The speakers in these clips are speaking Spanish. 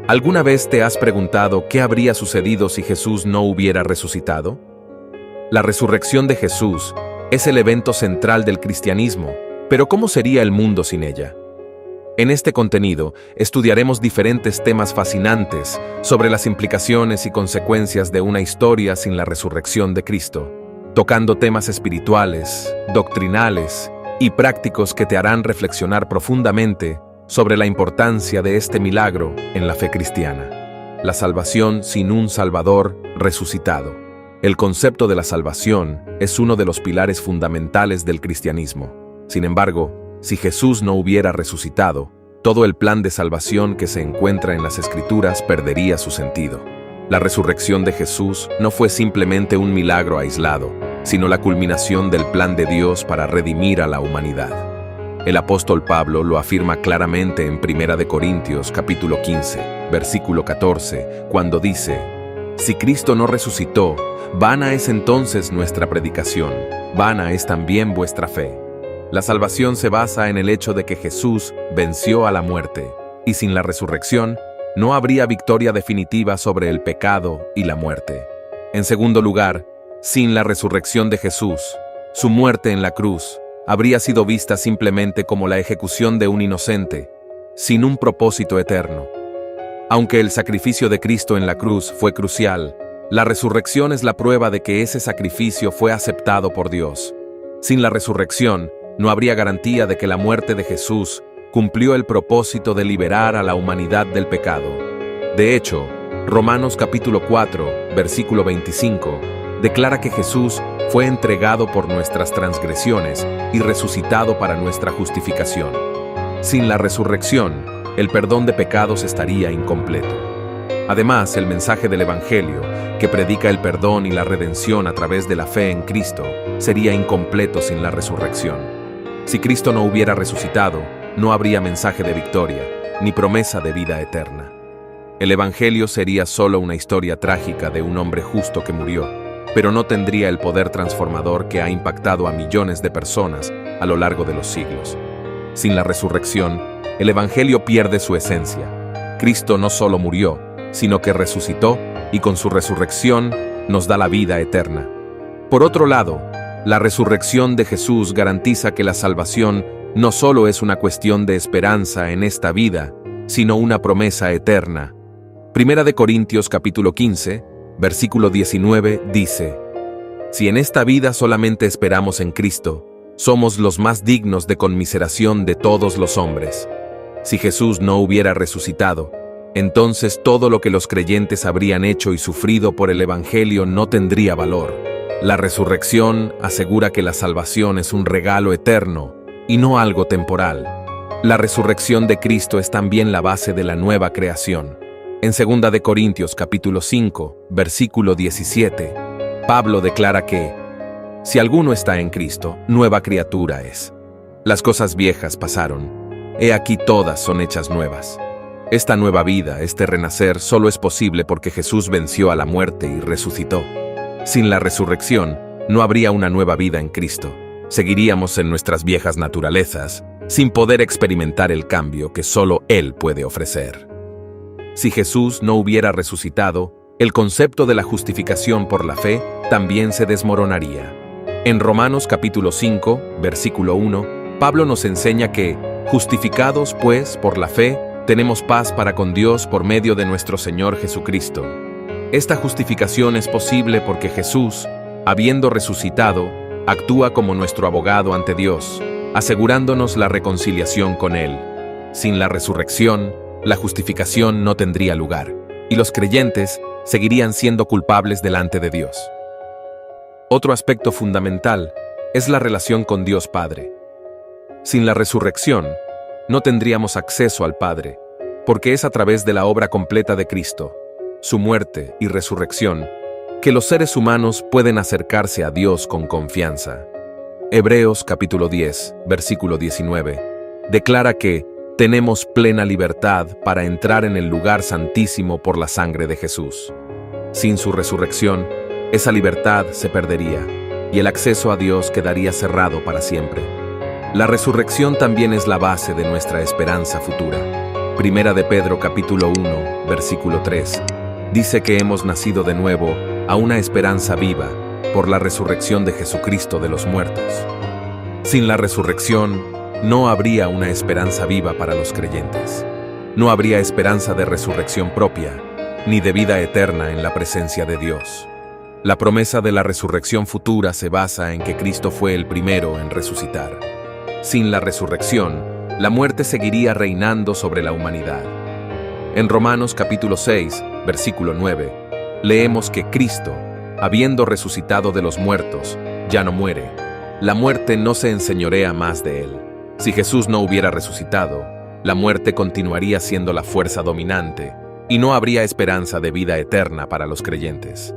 ¿Alguna vez te has preguntado qué habría sucedido si Jesús no hubiera resucitado? La resurrección de Jesús es el evento central del cristianismo, pero ¿cómo sería el mundo sin ella? En este contenido estudiaremos diferentes temas fascinantes sobre las implicaciones y consecuencias de una historia sin la resurrección de Cristo, tocando temas espirituales, doctrinales y prácticos que te harán reflexionar profundamente sobre la importancia de este milagro en la fe cristiana. La salvación sin un Salvador resucitado. El concepto de la salvación es uno de los pilares fundamentales del cristianismo. Sin embargo, si Jesús no hubiera resucitado, todo el plan de salvación que se encuentra en las Escrituras perdería su sentido. La resurrección de Jesús no fue simplemente un milagro aislado, sino la culminación del plan de Dios para redimir a la humanidad. El apóstol Pablo lo afirma claramente en 1 Corintios capítulo 15, versículo 14, cuando dice: «Si Cristo no resucitó, vana es entonces nuestra predicación, vana es también vuestra fe». La salvación se basa en el hecho de que Jesús venció a la muerte, y sin la resurrección, no habría victoria definitiva sobre el pecado y la muerte. En segundo lugar, sin la resurrección de Jesús, su muerte en la cruz habría sido vista simplemente como la ejecución de un inocente, sin un propósito eterno. Aunque el sacrificio de Cristo en la cruz fue crucial, la resurrección es la prueba de que ese sacrificio fue aceptado por Dios. Sin la resurrección, no habría garantía de que la muerte de Jesús cumplió el propósito de liberar a la humanidad del pecado. De hecho, Romanos capítulo 4, versículo 25, declara que Jesús fue entregado por nuestras transgresiones y resucitado para nuestra justificación. Sin la resurrección, el perdón de pecados estaría incompleto. Además, el mensaje del Evangelio, que predica el perdón y la redención a través de la fe en Cristo, sería incompleto sin la resurrección. Si Cristo no hubiera resucitado, no habría mensaje de victoria, ni promesa de vida eterna. El Evangelio sería solo una historia trágica de un hombre justo que murió, pero no tendría el poder transformador que ha impactado a millones de personas a lo largo de los siglos. Sin la resurrección, el Evangelio pierde su esencia. Cristo no solo murió, sino que resucitó, y con su resurrección nos da la vida eterna. Por otro lado, la resurrección de Jesús garantiza que la salvación no solo es una cuestión de esperanza en esta vida, sino una promesa eterna. 1 Corintios capítulo 15, versículo 19 dice: «Si en esta vida solamente esperamos en Cristo, somos los más dignos de conmiseración de todos los hombres». Si Jesús no hubiera resucitado, entonces todo lo que los creyentes habrían hecho y sufrido por el Evangelio no tendría valor. La resurrección asegura que la salvación es un regalo eterno y no algo temporal. La resurrección de Cristo es también la base de la nueva creación. En 2 Corintios capítulo 5, versículo 17, Pablo declara que «Si alguno está en Cristo, nueva criatura es. Las cosas viejas pasaron, he aquí todas son hechas nuevas». Esta nueva vida, este renacer, solo es posible porque Jesús venció a la muerte y resucitó. Sin la resurrección, no habría una nueva vida en Cristo. Seguiríamos en nuestras viejas naturalezas, sin poder experimentar el cambio que solo Él puede ofrecer. Si Jesús no hubiera resucitado, el concepto de la justificación por la fe también se desmoronaría. En Romanos capítulo 5, versículo 1, Pablo nos enseña que, justificados pues por la fe, tenemos paz para con Dios por medio de nuestro Señor Jesucristo. Esta justificación es posible porque Jesús, habiendo resucitado, actúa como nuestro abogado ante Dios, asegurándonos la reconciliación con Él. Sin la resurrección, la justificación no tendría lugar, y los creyentes seguirían siendo culpables delante de Dios. Otro aspecto fundamental es la relación con Dios Padre. Sin la resurrección, no tendríamos acceso al Padre, porque es a través de la obra completa de Cristo, su muerte y resurrección, que los seres humanos pueden acercarse a Dios con confianza. Hebreos capítulo 10, versículo 19, declara que tenemos plena libertad para entrar en el lugar santísimo por la sangre de Jesús. Sin su resurrección, esa libertad se perdería, y el acceso a Dios quedaría cerrado para siempre. La resurrección también es la base de nuestra esperanza futura. Primera de Pedro capítulo 1, versículo 3, dice que hemos nacido de nuevo a una esperanza viva por la resurrección de Jesucristo de los muertos. Sin la resurrección, no habría una esperanza viva para los creyentes. No habría esperanza de resurrección propia, ni de vida eterna en la presencia de Dios. La promesa de la resurrección futura se basa en que Cristo fue el primero en resucitar. Sin la resurrección, la muerte seguiría reinando sobre la humanidad. En Romanos capítulo 6, versículo 9, leemos que Cristo, habiendo resucitado de los muertos, ya no muere. La muerte no se enseñorea más de él. Si Jesús no hubiera resucitado, la muerte continuaría siendo la fuerza dominante y no habría esperanza de vida eterna para los creyentes.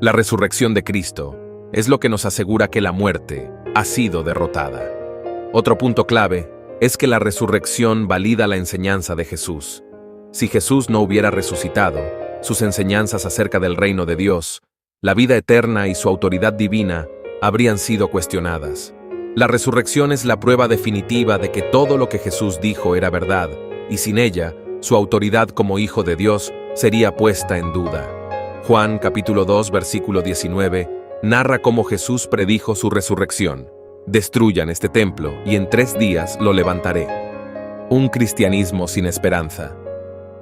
La resurrección de Cristo es lo que nos asegura que la muerte ha sido derrotada. Otro punto clave es que la resurrección valida la enseñanza de Jesús. Si Jesús no hubiera resucitado, sus enseñanzas acerca del reino de Dios, la vida eterna y su autoridad divina habrían sido cuestionadas. La resurrección es la prueba definitiva de que todo lo que Jesús dijo era verdad, y sin ella, su autoridad como Hijo de Dios sería puesta en duda. Juan capítulo 2, versículo 19, narra cómo Jesús predijo su resurrección. Destruyan este templo y en 3 días lo levantaré. Un cristianismo sin esperanza.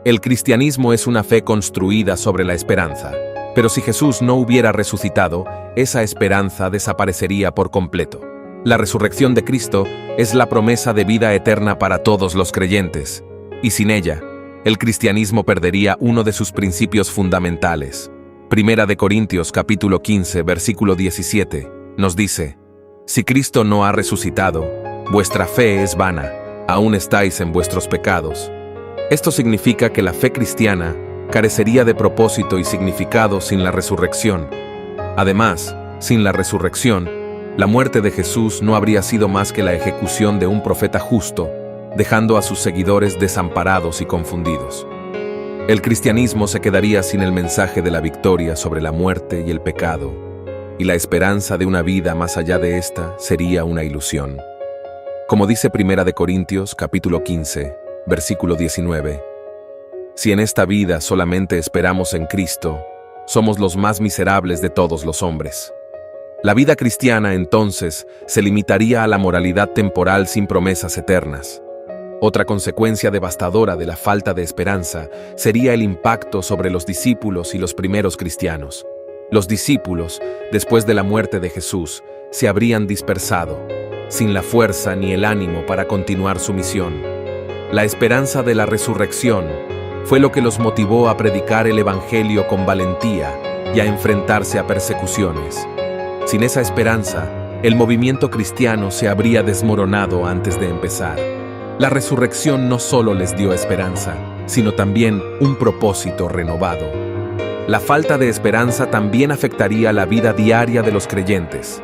El cristianismo es una fe construida sobre la esperanza, pero si Jesús no hubiera resucitado, esa esperanza desaparecería por completo. La resurrección de Cristo es la promesa de vida eterna para todos los creyentes, y sin ella, el cristianismo perdería uno de sus principios fundamentales. Primera de Corintios capítulo 15, versículo 17, nos dice: Si Cristo no ha resucitado, vuestra fe es vana, aún estáis en vuestros pecados. Esto significa que la fe cristiana carecería de propósito y significado sin la resurrección. Además, sin la resurrección, la muerte de Jesús no habría sido más que la ejecución de un profeta justo, dejando a sus seguidores desamparados y confundidos. El cristianismo se quedaría sin el mensaje de la victoria sobre la muerte y el pecado, y la esperanza de una vida más allá de esta sería una ilusión. Como dice Primera de Corintios capítulo 15, versículo 19, si en esta vida solamente esperamos en Cristo, somos los más miserables de todos los hombres. La vida cristiana, entonces, se limitaría a la moralidad temporal sin promesas eternas. Otra consecuencia devastadora de la falta de esperanza sería el impacto sobre los discípulos y los primeros cristianos. Los discípulos, después de la muerte de Jesús, se habrían dispersado, sin la fuerza ni el ánimo para continuar su misión. La esperanza de la resurrección fue lo que los motivó a predicar el Evangelio con valentía y a enfrentarse a persecuciones. Sin esa esperanza, el movimiento cristiano se habría desmoronado antes de empezar. La resurrección no solo les dio esperanza, sino también un propósito renovado. La falta de esperanza también afectaría la vida diaria de los creyentes.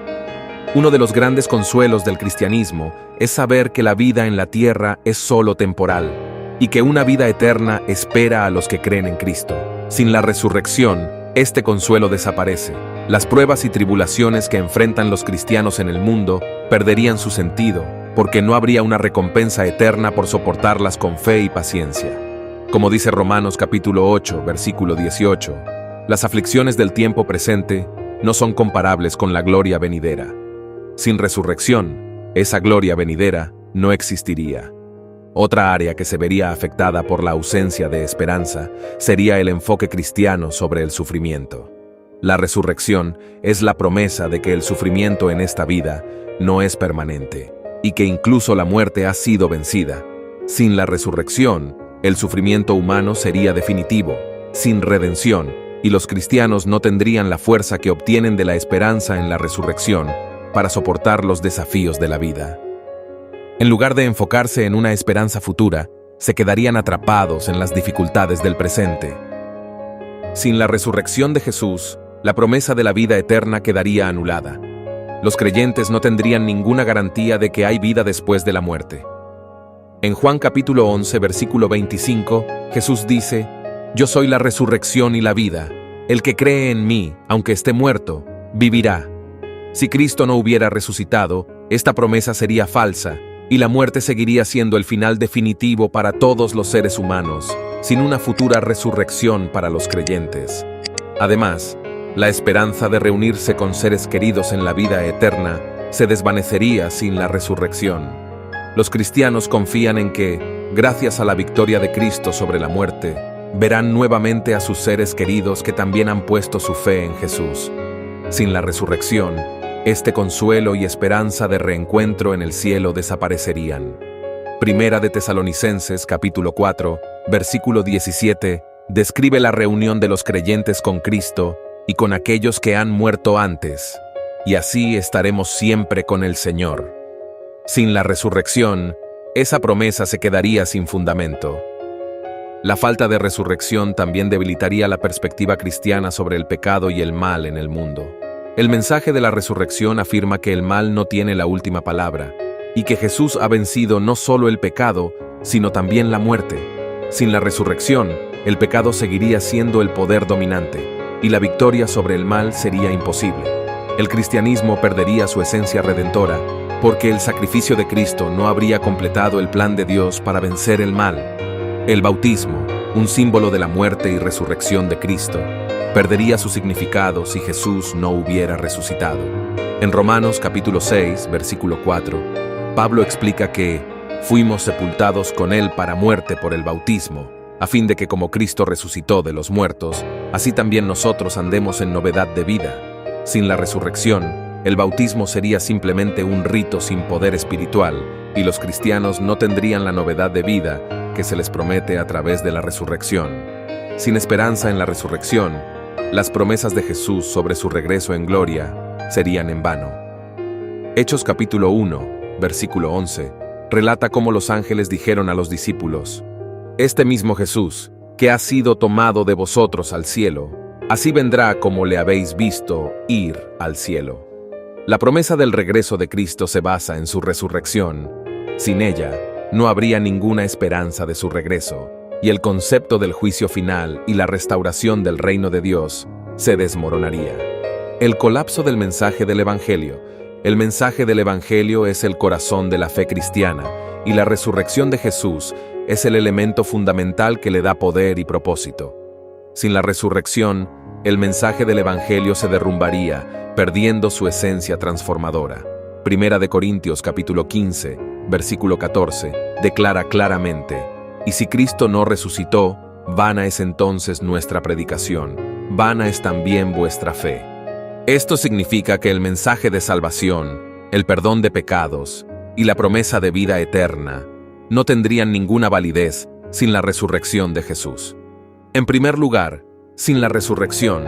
Uno de los grandes consuelos del cristianismo es saber que la vida en la tierra es solo temporal y que una vida eterna espera a los que creen en Cristo. Sin la resurrección, este consuelo desaparece. Las pruebas y tribulaciones que enfrentan los cristianos en el mundo perderían su sentido, porque no habría una recompensa eterna por soportarlas con fe y paciencia. Como dice Romanos capítulo 8, versículo 18, las aflicciones del tiempo presente no son comparables con la gloria venidera. Sin resurrección, esa gloria venidera no existiría. Otra área que se vería afectada por la ausencia de esperanza sería el enfoque cristiano sobre el sufrimiento. La resurrección es la promesa de que el sufrimiento en esta vida no es permanente y que incluso la muerte ha sido vencida. Sin la resurrección, el sufrimiento humano sería definitivo, sin redención, y los cristianos no tendrían la fuerza que obtienen de la esperanza en la resurrección para soportar los desafíos de la vida. En lugar de enfocarse en una esperanza futura, se quedarían atrapados en las dificultades del presente. Sin la resurrección de Jesús, la promesa de la vida eterna quedaría anulada. Los creyentes no tendrían ninguna garantía de que hay vida después de la muerte. En Juan capítulo 11, versículo 25, Jesús dice: Yo soy la resurrección y la vida. El que cree en mí, aunque esté muerto, vivirá. Si Cristo no hubiera resucitado, esta promesa sería falsa y la muerte seguiría siendo el final definitivo para todos los seres humanos, sin una futura resurrección para los creyentes. Además, la esperanza de reunirse con seres queridos en la vida eterna se desvanecería sin la resurrección. Los cristianos confían en que, gracias a la victoria de Cristo sobre la muerte, verán nuevamente a sus seres queridos que también han puesto su fe en Jesús. Sin la resurrección, este consuelo y esperanza de reencuentro en el cielo desaparecerían. Primera de Tesalonicenses, capítulo 4, versículo 17, describe la reunión de los creyentes con Cristo y con aquellos que han muerto antes, y así estaremos siempre con el Señor. Sin la resurrección, esa promesa se quedaría sin fundamento. La falta de resurrección también debilitaría la perspectiva cristiana sobre el pecado y el mal en el mundo. El mensaje de la resurrección afirma que el mal no tiene la última palabra, y que Jesús ha vencido no solo el pecado, sino también la muerte. Sin la resurrección, el pecado seguiría siendo el poder dominante, y la victoria sobre el mal sería imposible. El cristianismo perdería su esencia redentora, porque el sacrificio de Cristo no habría completado el plan de Dios para vencer el mal. El bautismo, un símbolo de la muerte y resurrección de Cristo, perdería su significado si Jesús no hubiera resucitado. En Romanos capítulo 6, versículo 4, Pablo explica que fuimos sepultados con Él para muerte por el bautismo, a fin de que como Cristo resucitó de los muertos, así también nosotros andemos en novedad de vida. Sin la resurrección, el bautismo sería simplemente un rito sin poder espiritual, y los cristianos no tendrían la novedad de vida que se les promete a través de la resurrección. Sin esperanza en la resurrección, las promesas de Jesús sobre su regreso en gloria serían en vano. Hechos capítulo 1, versículo 11, relata cómo los ángeles dijeron a los discípulos: «Este mismo Jesús, que ha sido tomado de vosotros al cielo, así vendrá como le habéis visto ir al cielo». La promesa del regreso de Cristo se basa en su resurrección. Sin ella, no habría ninguna esperanza de su regreso, y el concepto del juicio final y la restauración del reino de Dios se desmoronaría. El colapso del mensaje del Evangelio. El mensaje del Evangelio es el corazón de la fe cristiana, y la resurrección de Jesús es el elemento fundamental que le da poder y propósito. Sin la resurrección, el mensaje del Evangelio se derrumbaría, perdiendo su esencia transformadora. Primera de Corintios capítulo 15, versículo 14, declara claramente: «Y si Cristo no resucitó, vana es entonces nuestra predicación, vana es también vuestra fe». Esto significa que el mensaje de salvación, el perdón de pecados y la promesa de vida eterna no tendrían ninguna validez sin la resurrección de Jesús. En primer lugar, sin la resurrección,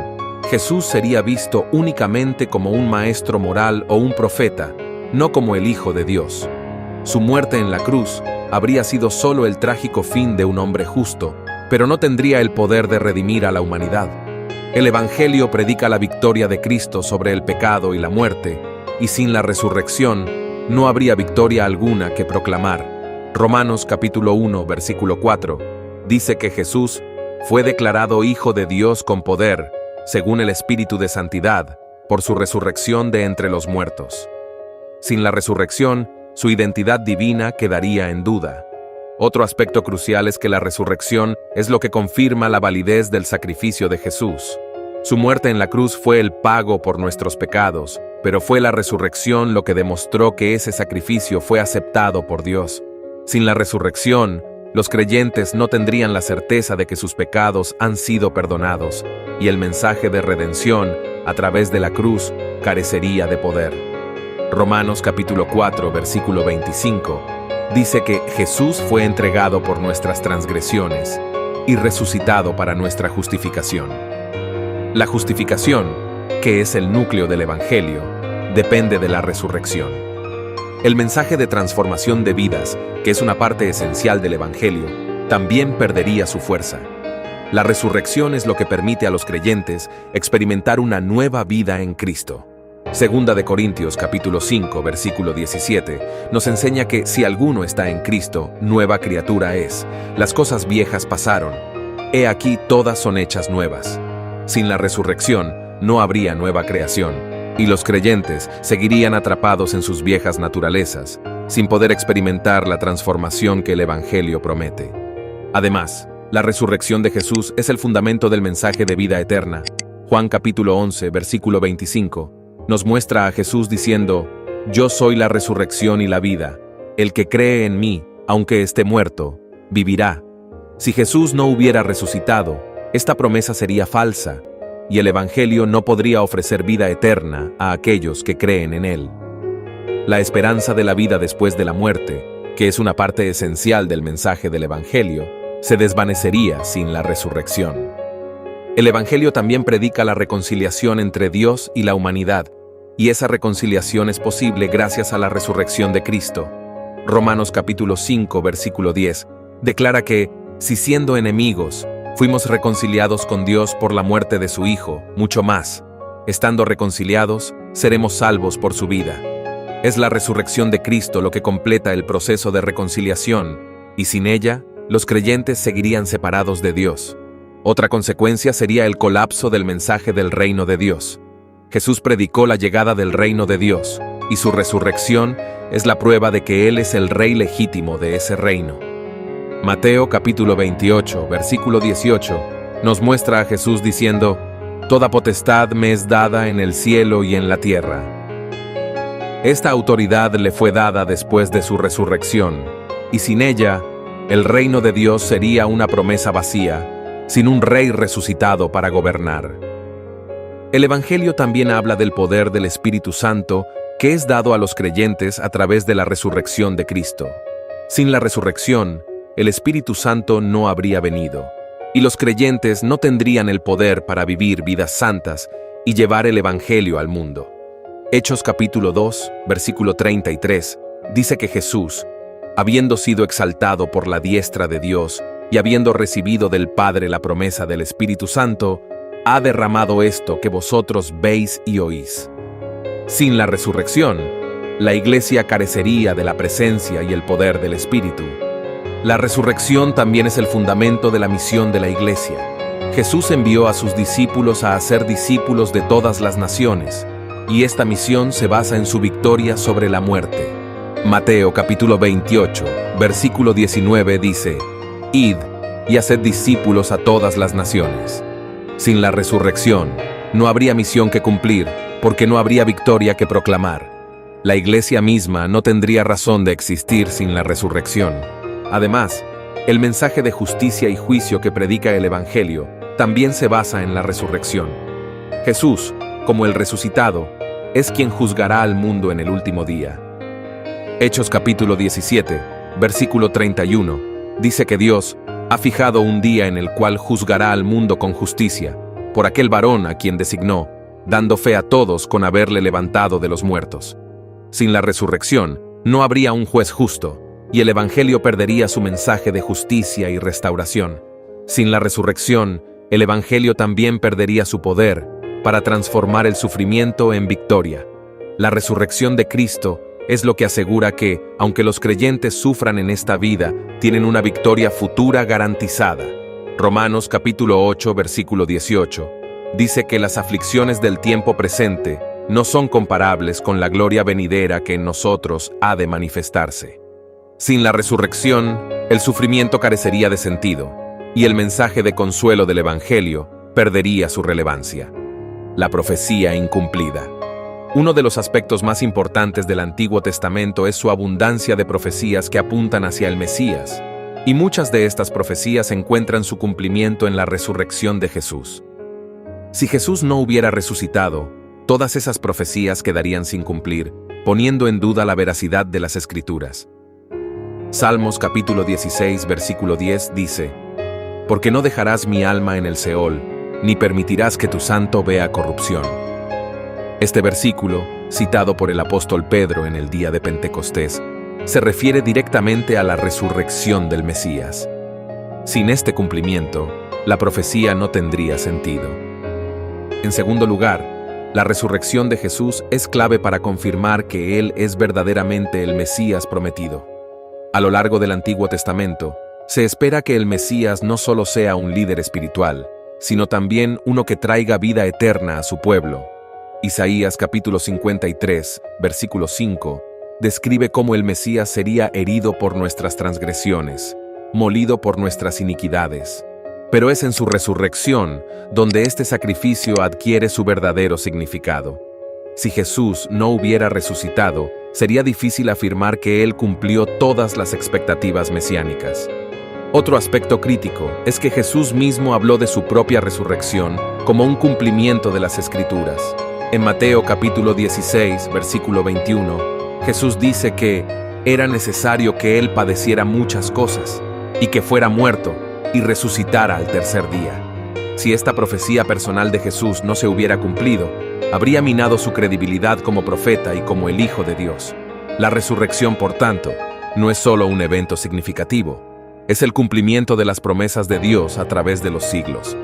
Jesús sería visto únicamente como un maestro moral o un profeta, no como el Hijo de Dios. Su muerte en la cruz habría sido solo el trágico fin de un hombre justo, pero no tendría el poder de redimir a la humanidad. El Evangelio predica la victoria de Cristo sobre el pecado y la muerte, y sin la resurrección no habría victoria alguna que proclamar. Romanos capítulo 1, versículo 4, dice que Jesús fue declarado Hijo de Dios con poder, según el Espíritu de Santidad, por su resurrección de entre los muertos. Sin la resurrección, su identidad divina quedaría en duda. Otro aspecto crucial es que la resurrección es lo que confirma la validez del sacrificio de Jesús. Su muerte en la cruz fue el pago por nuestros pecados, pero fue la resurrección lo que demostró que ese sacrificio fue aceptado por Dios. Sin la resurrección, los creyentes no tendrían la certeza de que sus pecados han sido perdonados, y el mensaje de redención a través de la cruz carecería de poder. Romanos capítulo 4, versículo 25, dice que Jesús fue entregado por nuestras transgresiones y resucitado para nuestra justificación. La justificación, que es el núcleo del Evangelio, depende de la resurrección. El mensaje de transformación de vidas, que es una parte esencial del Evangelio, también perdería su fuerza. La resurrección es lo que permite a los creyentes experimentar una nueva vida en Cristo. Segunda de Corintios capítulo 5, versículo 17, nos enseña que si alguno está en Cristo, nueva criatura es. Las cosas viejas pasaron. He aquí todas son hechas nuevas. Sin la resurrección, no habría nueva creación, y los creyentes seguirían atrapados en sus viejas naturalezas, sin poder experimentar la transformación que el Evangelio promete. Además, la resurrección de Jesús es el fundamento del mensaje de vida eterna. Juan capítulo 11, versículo 25, nos muestra a Jesús diciendo: «Yo soy la resurrección y la vida. El que cree en mí, aunque esté muerto, vivirá». Si Jesús no hubiera resucitado, esta promesa sería falsa, y el Evangelio no podría ofrecer vida eterna a aquellos que creen en él. La esperanza de la vida después de la muerte, que es una parte esencial del mensaje del Evangelio, se desvanecería sin la resurrección. El Evangelio también predica la reconciliación entre Dios y la humanidad, y esa reconciliación es posible gracias a la resurrección de Cristo. Romanos capítulo 5, versículo 10, declara que, si siendo enemigos, fuimos reconciliados con Dios por la muerte de su Hijo, mucho más, estando reconciliados, seremos salvos por su vida. Es la resurrección de Cristo lo que completa el proceso de reconciliación, y sin ella, los creyentes seguirían separados de Dios. Otra consecuencia sería el colapso del mensaje del reino de Dios. Jesús predicó la llegada del reino de Dios, y su resurrección es la prueba de que Él es el rey legítimo de ese reino. Mateo capítulo 28, versículo 18, nos muestra a Jesús diciendo: «Toda potestad me es dada en el cielo y en la tierra». Esta autoridad le fue dada después de su resurrección, y sin ella, el reino de Dios sería una promesa vacía, sin un rey resucitado para gobernar. El Evangelio también habla del poder del Espíritu Santo que es dado a los creyentes a través de la resurrección de Cristo. Sin la resurrección, el Espíritu Santo no habría venido, y los creyentes no tendrían el poder para vivir vidas santas y llevar el Evangelio al mundo. Hechos capítulo 2, versículo 33, dice que Jesús, habiendo sido exaltado por la diestra de Dios y habiendo recibido del Padre la promesa del Espíritu Santo, ha derramado esto que vosotros veis y oís. Sin la resurrección, la Iglesia carecería de la presencia y el poder del Espíritu. La resurrección también es el fundamento de la misión de la Iglesia. Jesús envió a sus discípulos a hacer discípulos de todas las naciones, y esta misión se basa en su victoria sobre la muerte. Mateo capítulo 28, versículo 19 dice: «Id y haced discípulos a todas las naciones». Sin la resurrección, no habría misión que cumplir, porque no habría victoria que proclamar. La Iglesia misma no tendría razón de existir sin la resurrección. Además, el mensaje de justicia y juicio que predica el Evangelio también se basa en la resurrección. Jesús, como el resucitado, es quien juzgará al mundo en el último día. Hechos capítulo 17, versículo 31, dice que Dios ha fijado un día en el cual juzgará al mundo con justicia, por aquel varón a quien designó, dando fe a todos con haberle levantado de los muertos. Sin la resurrección, no habría un juez justo, y el Evangelio perdería su mensaje de justicia y restauración. Sin la resurrección, el Evangelio también perdería su poder para transformar el sufrimiento en victoria. La resurrección de Cristo es lo que asegura que, aunque los creyentes sufran en esta vida, tienen una victoria futura garantizada. Romanos capítulo 8, versículo 18, dice que las aflicciones del tiempo presente no son comparables con la gloria venidera que en nosotros ha de manifestarse. Sin la resurrección, el sufrimiento carecería de sentido, y el mensaje de consuelo del Evangelio perdería su relevancia. La profecía incumplida. Uno de los aspectos más importantes del Antiguo Testamento es su abundancia de profecías que apuntan hacia el Mesías, y muchas de estas profecías encuentran su cumplimiento en la resurrección de Jesús. Si Jesús no hubiera resucitado, todas esas profecías quedarían sin cumplir, poniendo en duda la veracidad de las Escrituras. Salmos capítulo 16, versículo 10 dice: «Porque no dejarás mi alma en el Seol, ni permitirás que tu santo vea corrupción». Este versículo, citado por el apóstol Pedro en el día de Pentecostés, se refiere directamente a la resurrección del Mesías. Sin este cumplimiento, la profecía no tendría sentido. En segundo lugar, la resurrección de Jesús es clave para confirmar que Él es verdaderamente el Mesías prometido. A lo largo del Antiguo Testamento, se espera que el Mesías no solo sea un líder espiritual, sino también uno que traiga vida eterna a su pueblo. Isaías capítulo 53, versículo 5, describe cómo el Mesías sería herido por nuestras transgresiones, molido por nuestras iniquidades. Pero es en su resurrección donde este sacrificio adquiere su verdadero significado. Si Jesús no hubiera resucitado, sería difícil afirmar que Él cumplió todas las expectativas mesiánicas. Otro aspecto crítico es que Jesús mismo habló de su propia resurrección como un cumplimiento de las Escrituras. En Mateo capítulo 16, versículo 21, Jesús dice que era necesario que Él padeciera muchas cosas y que fuera muerto y resucitara al tercer día. Si esta profecía personal de Jesús no se hubiera cumplido, habría minado su credibilidad como profeta y como el Hijo de Dios. La resurrección, por tanto, no es solo un evento significativo, es el cumplimiento de las promesas de Dios a través de los siglos.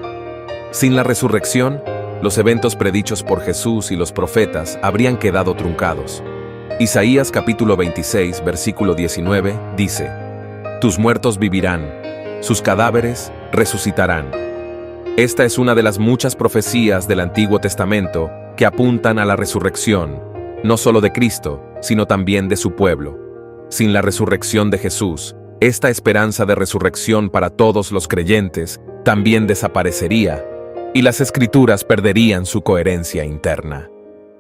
Sin la resurrección, los eventos predichos por Jesús y los profetas habrían quedado truncados. Isaías capítulo 26, versículo 19, dice: «Tus muertos vivirán, sus cadáveres resucitarán». Esta es una de las muchas profecías del Antiguo Testamento que apuntan a la resurrección, no solo de Cristo, sino también de su pueblo. Sin la resurrección de Jesús, esta esperanza de resurrección para todos los creyentes también desaparecería, y las Escrituras perderían su coherencia interna.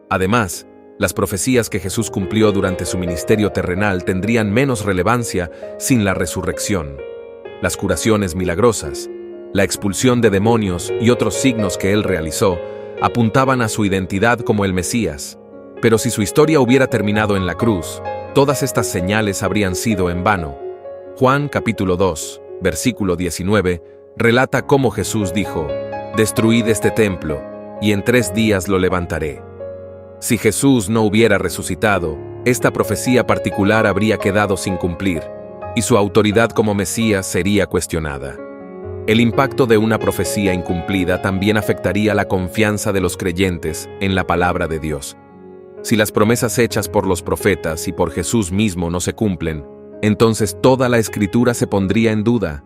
Además, las profecías que Jesús cumplió durante su ministerio terrenal tendrían menos relevancia sin la resurrección. Las curaciones milagrosas, la expulsión de demonios y otros signos que Él realizó apuntaban a su identidad como el Mesías. Pero si su historia hubiera terminado en la cruz, todas estas señales habrían sido en vano. Juan capítulo 2, versículo 19, relata cómo Jesús dijo: «Destruid este templo, y en 3 días lo levantaré». Si Jesús no hubiera resucitado, esta profecía particular habría quedado sin cumplir, y su autoridad como Mesías sería cuestionada. El impacto de una profecía incumplida también afectaría la confianza de los creyentes en la palabra de Dios. Si las promesas hechas por los profetas y por Jesús mismo no se cumplen, entonces toda la Escritura se pondría en duda.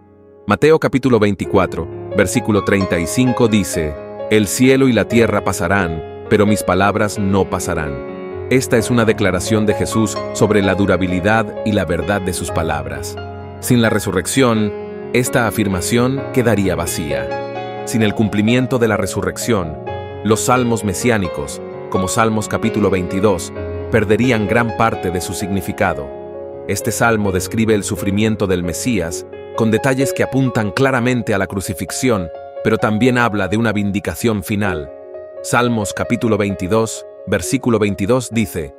Mateo capítulo 24, versículo 35 dice: «El cielo y la tierra pasarán, pero mis palabras no pasarán». Esta es una declaración de Jesús sobre la durabilidad y la verdad de sus palabras. Sin la resurrección, esta afirmación quedaría vacía. Sin el cumplimiento de la resurrección, los salmos mesiánicos, como Salmos capítulo 22, perderían gran parte de su significado. Este salmo describe el sufrimiento del Mesías con detalles que apuntan claramente a la crucifixión, pero también habla de una vindicación final. Salmos capítulo 22, versículo 22 dice: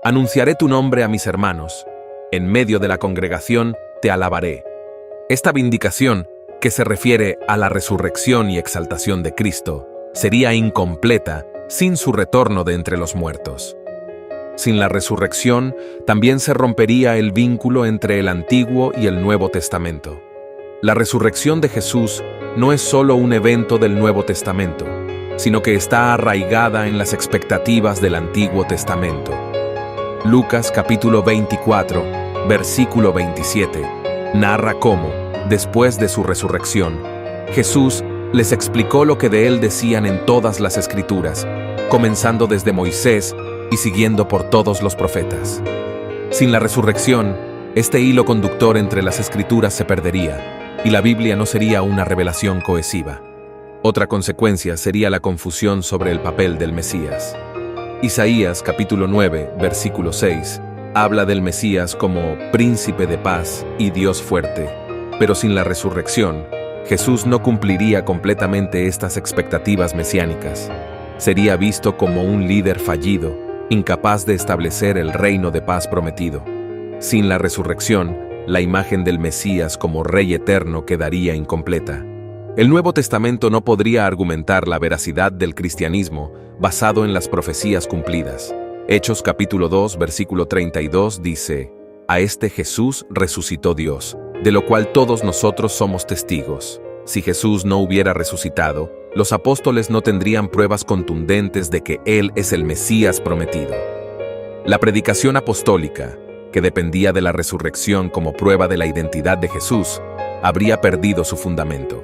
«Anunciaré tu nombre a mis hermanos, en medio de la congregación te alabaré». Esta vindicación, que se refiere a la resurrección y exaltación de Cristo, sería incompleta sin su retorno de entre los muertos. Sin la resurrección, también se rompería el vínculo entre el Antiguo y el Nuevo Testamento. La resurrección de Jesús no es solo un evento del Nuevo Testamento, sino que está arraigada en las expectativas del Antiguo Testamento. Lucas capítulo 24, versículo 27, narra cómo, después de su resurrección, Jesús les explicó lo que de él decían en todas las Escrituras, comenzando desde Moisés y siguiendo por todos los profetas. Sin la resurrección, este hilo conductor entre las Escrituras se perdería, y la Biblia no sería una revelación cohesiva. Otra consecuencia sería la confusión sobre el papel del Mesías. Isaías capítulo 9, versículo 6, habla del Mesías como príncipe de paz y Dios fuerte, pero sin la resurrección, Jesús no cumpliría completamente estas expectativas mesiánicas. Sería visto como un líder fallido, incapaz de establecer el reino de paz prometido. Sin la resurrección, la imagen del Mesías como Rey eterno quedaría incompleta. El Nuevo Testamento no podría argumentar la veracidad del cristianismo basado en las profecías cumplidas. Hechos capítulo 2, versículo 32 dice: «A este Jesús resucitó Dios, de lo cual todos nosotros somos testigos». Si Jesús no hubiera resucitado, los apóstoles no tendrían pruebas contundentes de que Él es el Mesías prometido. La predicación apostólica, que dependía de la resurrección como prueba de la identidad de Jesús, habría perdido su fundamento.